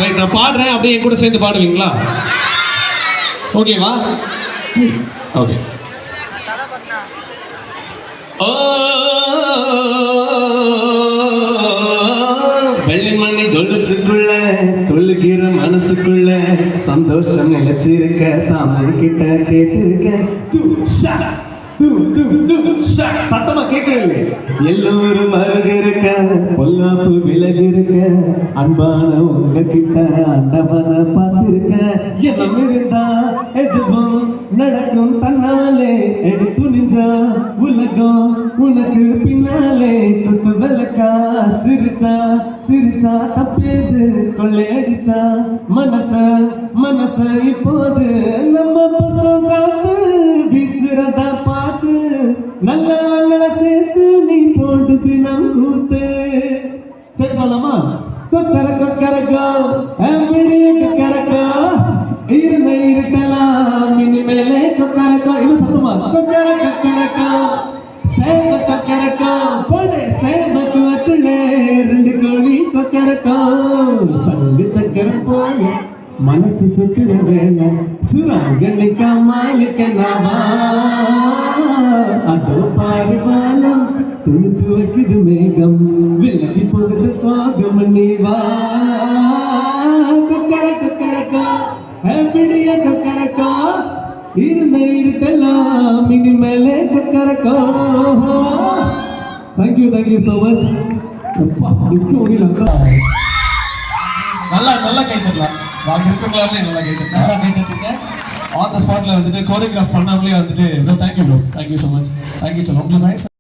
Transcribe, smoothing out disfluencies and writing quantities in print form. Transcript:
Right, நான் பாடுறேன், அப்படியே என் கூட சேர்ந்து பாடுவீங்களா? ஓகேவா? ஓகே. ஓ வெள்ளிமணி கொலுசுக்குள்ள கொள்ளுகிற மனசுக்குள்ள சந்தோஷம் நிலைச்சிருக்க சாமி கிட்ட கேட்டிருக்க. சத்தமா கேட்கறது எல்லோரும் அருக இருக்க பொல்லாப்பு விலகு இருக்க அன்பான உங்ககிட்ட ஆண்டவன பார்த்திருக்க. எல்லாம் இருந்தா எதுவும் நடக்கும் தன்னாலே எடு துணிஞ்சா உலகம் உனக்கு பின்னாலே குத்து விளக்கா சிரிச்சா சிரிச்சா தப்பேது கொள்ளையடிச்சா மனச இப்போது நம்ம பக்கம் காத்து வீசுறதா பார்த்து நல்லவங்களை சேர்த்து நீ போட்டு தினம் கூத்து. சரி சொல்லலாமா? கொக்கர கொக்கரக்கோ அப்படியே கொக்கரக்கோ இருந்த இருக்கலாம் இனிமேலே கொக்கரக்கோ. இது சத்தமா கொக்கர கொக்கரக்கோ சேவ கொக்கரக்கோ போடு சேவக்கு வட்டுலே ரெண்டு கோழி கொக்கரக்கோ சங்கு சக்கரம் போல மனசு சுத்துற வேலை சுராங்கனிக்கா மாலிக்கலாமா அதோ பாடுவானம் துணுத்து வைக்குது மேகம் விலகி போகுது சுவாகம் நீவா. கொக்கர கொக்கரக்கோ அப்படியே கொக்கரக்கோ இருந்த இருக்கலாம் இனிமேலே கொக்கரக்கோ. Thank you so much. நல்லா கை தட்டலாம். நாங்கள் இருக்கிறவங்களாலே நல்லா கை தட்டுங்க. ஆன் த ஸ்பாட்ல வந்துட்டு கோரியோகிராஃப் பண்ணாமலே வந்துட்டு தேங்க்யூ ஸோ மச். தேங்க்யூ சொல்லுவோம் உங்களுக்கு.